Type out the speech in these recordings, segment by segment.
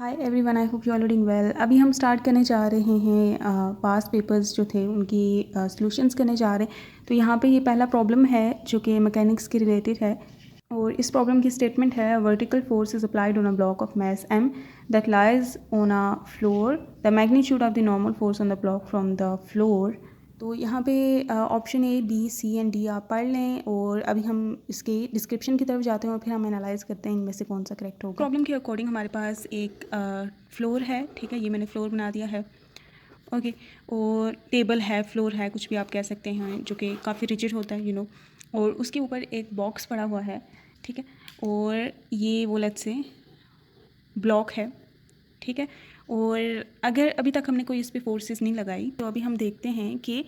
Hi everyone, I hope you are doing well. अभी हम start करने जा रहे हैं पास्ट पेपर्स जो थे उनकी सॉल्यूशंस करने जा रहे हैं। तो यहाँ पे ये पहला प्रॉब्लम है जो कि मैकेनिक्स के रिलेटेड है और इस प्रॉब्लम की स्टेटमेंट है vertical force is applied on a block of mass m that lies on a floor, the magnitude of the normal force on the block from the floor. तो यहाँ पे option A B C and D आप पढ़ लें और अभी हम इसके डिस्क्रिप्शन की तरफ जाते हैं और फिर हम एनालाइज करते हैं इनमें से कौन सा करेक्ट होगा। प्रॉब्लम के अकॉर्डिंग हमारे पास एक फ्लोर है, ठीक है, ये मैंने फ्लोर बना दिया है, ओके। और टेबल है, फ्लोर है, कुछ भी आप कह सकते हैं, जो कि काफ़ी रिजिड होता है और उसके ऊपर एक बॉक्स पड़ा हुआ है, ठीक है। और ये वो लेट्स से ब्लॉक है, ठीक है। और अगर अभी तक हमने कोई इस पे फोर्सेस नहीं लगाई तो अभी हम देखते हैं कि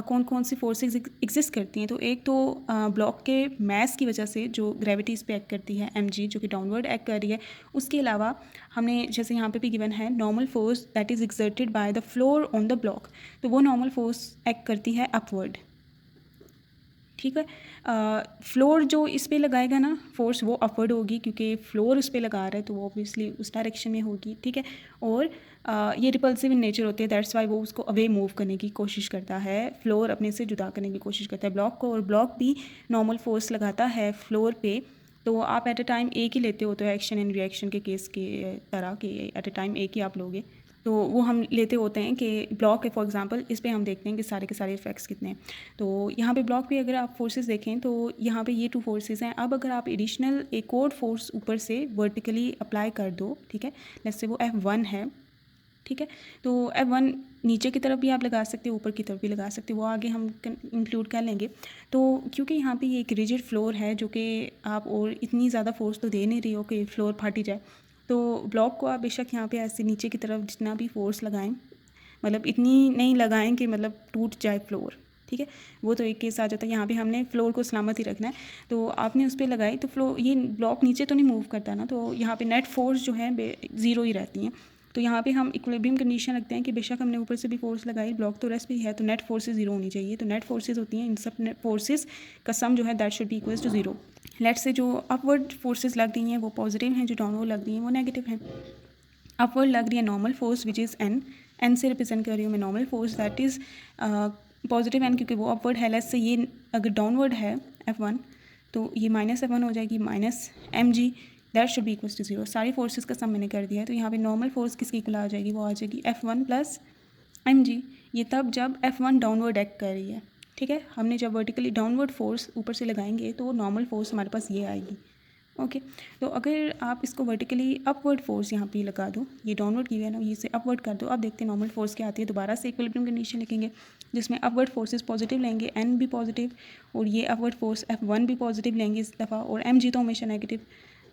कौन कौन सी फोर्सेस एग्जिस्ट करती हैं। तो एक तो ब्लॉक के मैस की वजह से जो ग्रेविटी इस पे एक्ट करती है mg, जो कि डाउनवर्ड एक्ट कर रही है। उसके अलावा हमने जैसे यहाँ पे भी गिवन है normal force that is exerted by the floor on the block, तो वो नॉर्मल फोर्स एक्ट करती है अपवर्ड, ठीक है। फ्लोर जो इस पे लगाएगा ना फोर्स वो अपवर्ड होगी क्योंकि फ्लोर उस पे लगा रहा है तो वो ऑब्वियसली उस डायरेक्शन में होगी, ठीक है। और ये रिपल्सिव इन नेचर होते हैं, दैट्स वाई वो उसको अवे मूव करने की कोशिश करता है, फ्लोर अपने से जुदा करने की कोशिश करता है ब्लॉक को। और ब्लॉक भी नॉर्मल फोर्स लगाता है फ्लोर पे। तो आप एट अ टाइम एक ही लेते हो, तो एक्शन एंड रिएक्शन के केस के तरह के एट अ टाइम एक ही आप लोगे, तो वो हम लेते होते हैं कि ब्लॉक है फॉर एग्जांपल, इस पे हम देखते हैं कि सारे के सारे इफेक्ट्स कितने हैं। तो यहाँ पे ब्लॉक पे अगर आप फोर्सेस देखें तो यहाँ पे ये 2 फोर्सेस हैं। अब अगर आप एडिशनल एक और फोर्स ऊपर से वर्टिकली अप्लाई कर दो, ठीक है, जैसे वो F1 है, ठीक है। तो F1 नीचे की तरफ भी आप लगा सकते हो, ऊपर की तरफ भी लगा सकते हो, वो आगे हम इंक्लूड कर लेंगे। तो क्योंकि यहाँ पे ये एक रिजिड फ्लोर है जो कि आप और इतनी ज़्यादा फोर्स तो दे नहीं रही हो कि फ्लोर फाटी जाए, तो ब्लॉक को आप बेशक यहाँ पे ऐसे नीचे की तरफ जितना भी फोर्स लगाएं, मतलब इतनी नहीं लगाएं कि मतलब टूट जाए फ्लोर, ठीक है, वो तो एक केस आ जाता है। यहाँ पे हमने फ्लोर को सलामत ही रखना है, तो आपने उस पर लगाई तो फ्लोर ये ब्लॉक नीचे तो नहीं मूव करता ना, तो यहाँ पे नेट फोर्स जो है 0 ही रहती हैं। तो यहाँ पे हम इक्विलिब्रियम कंडीशन रखते हैं कि बेशक हमने ऊपर से भी फोर्स लगाई, ब्लॉक तो रेस्ट भी है, तो नेट फोर्सेज 0 होनी चाहिए। तो नेट फोर्सेज होती हैं इन सब नेट फोर्सेज का सम जो है that should be equals to 0। Let से जो अपवर्ड फोर्सेज लग रही हैं वो पॉजिटिव हैं, जो डाउनवर्ड लग रही हैं वो नेगेटिव हैं। अपवर्ड लग रही है normal force which is N से रिप्रेजेंट कर रही हूँ मैं normal force, that is positive N क्योंकि वो अपवर्ड है। लेट्स से ये अगर डाउनवर्ड है F1 तो ये -F1 हो जाएगी -mg, that should be equals to 0। सारी फोर्सेस का सम मैंने कर दिया है, तो यहाँ पे नॉर्मल फोर्स किसकी इक्वल आ जाएगी, वो आ जाएगी F1 + mg। ये तब जब F1 डाउनवर्ड एक्ट कर रही है, ठीक है। हमने जब वर्टिकली डाउनवर्ड फोर्स ऊपर से लगाएंगे तो नॉर्मल फोर्स हमारे पास ये आएगी, ओके। तो अगर आप इसको वर्टिकली अपवर्ड फोर्स यहाँ पे लगा दो, ये डाउनवर्ड की हुई है ना, ये से अपवर्ड कर दो, अब देखते हैं नॉर्मल फोर्स क्या आती है। दोबारा से इक्विलिब्रियम कंडीशन लिखेंगे जिसमें अपवर्ड फोर्सेस पॉजिटिव लेंगे, n भी पॉजिटिव, और ये अपवर्ड फोर्स F1 भी पॉजिटिव लेंगे इस दफ़ा, और mg तो हमेशा नेगेटिव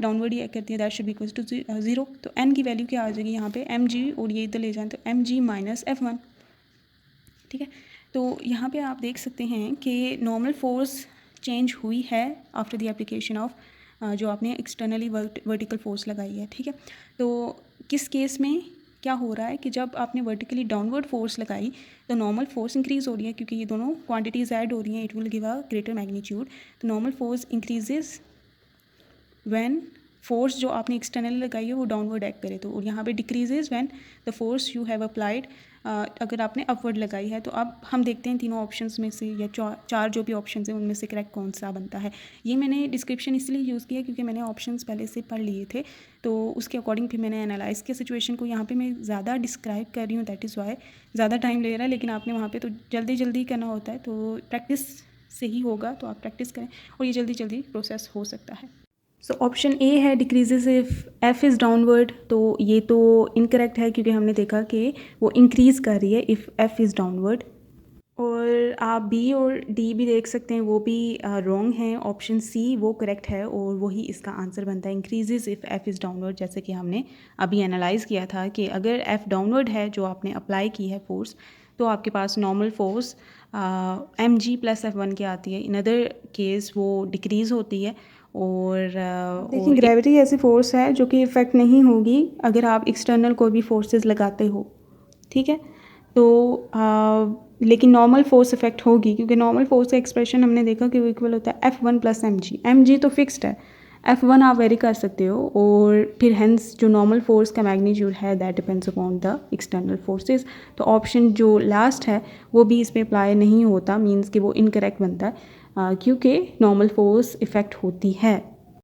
डाउनवर्ड ही एक्ट करती है, that should be equals to 0। तो n की वैल्यू क्या आ जाएगी यहाँ पे mg, और ये इधर ले जाएं तो mg - F1, ठीक है। तो यहाँ पे आप देख सकते हैं कि नॉर्मल फोर्स चेंज हुई है आफ्टर द एप्लीकेशन ऑफ जो आपने एक्सटर्नली वर्टिकल फोर्स लगाई है, ठीक है। तो किस केस में क्या हो रहा है कि जब आपने वर्टिकली डाउनवर्ड फोर्स लगाई तो नॉर्मल फोर्स इंक्रीज़ हो रही है क्योंकि ये दोनों क्वांटिटीज़ ऐड हो रही हैं, it will give a greater magnitude. तो normal force increases when force जो आपने एक्सटर्नली लगाई है वो डाउनवर्ड एक्ट करे, तो और यहाँ पे decreases when the force you have applied अगर आपने अपवर्ड लगाई है। तो अब हम देखते हैं तीनों ऑप्शंस में से या चार जो भी ऑप्शंस हैं उनमें से करेक्ट कौन सा बनता है। ये मैंने डिस्क्रिप्शन इसलिए यूज़ किया क्योंकि मैंने ऑप्शंस पहले से पढ़ लिए थे, तो उसके अकॉर्डिंग फिर मैंने एनालाइज़ किया सिचुएशन को। यहाँ पे मैं ज़्यादा डिस्क्राइब कर रही हूँ, दैट इज़ वाई ज़्यादा टाइम ले रहा है, लेकिन आपने वहाँ पर तो जल्दी जल्दी करना होता है, तो प्रैक्टिस से ही होगा, तो आप प्रैक्टिस करें और ये जल्दी जल्दी प्रोसेस हो सकता है। सो ऑप्शन ए है decreases if F is downward, तो ये तो इनकरेक्ट है क्योंकि हमने देखा कि वो इंक्रीज़ कर रही है इफ़ एफ इज़ डाउनवर्ड। और आप बी और डी भी देख सकते हैं, वो भी रॉन्ग हैं। ऑप्शन सी वो करेक्ट है और वही इसका आंसर बनता है, increases if F is downward. जैसे कि हमने अभी एनालाइज़ किया था कि अगर एफ डाउनवर्ड है जो आपने अप्लाई की है फोर्स, तो आपके पास नॉर्मल फोर्स mg + F1 की आती है। इन अदर केस वो डिक्रीज़ होती है। और देखिए ग्रेविटी ऐसी फोर्स है जो कि इफ़ेक्ट नहीं होगी अगर आप एक्सटर्नल कोई भी फोर्सेस लगाते हो, ठीक है। तो लेकिन नॉर्मल फोर्स इफेक्ट होगी क्योंकि नॉर्मल फोर्स का एक्सप्रेशन हमने देखा कि वो इक्वल होता है F1 + mg। mg तो फिक्स्ड है, F1 आप वेरी कर सकते हो। और फिर हेंस जो नॉर्मल फोर्स का मैग्नीट्यूड है that depends upon the external forces. तो ऑप्शन जो लास्ट है वो भी इस पर अप्लाई नहीं होता, मीन्स कि वो इनकरेक्ट बनता है क्योंकि नॉर्मल फोर्स इफ़ेक्ट होती है।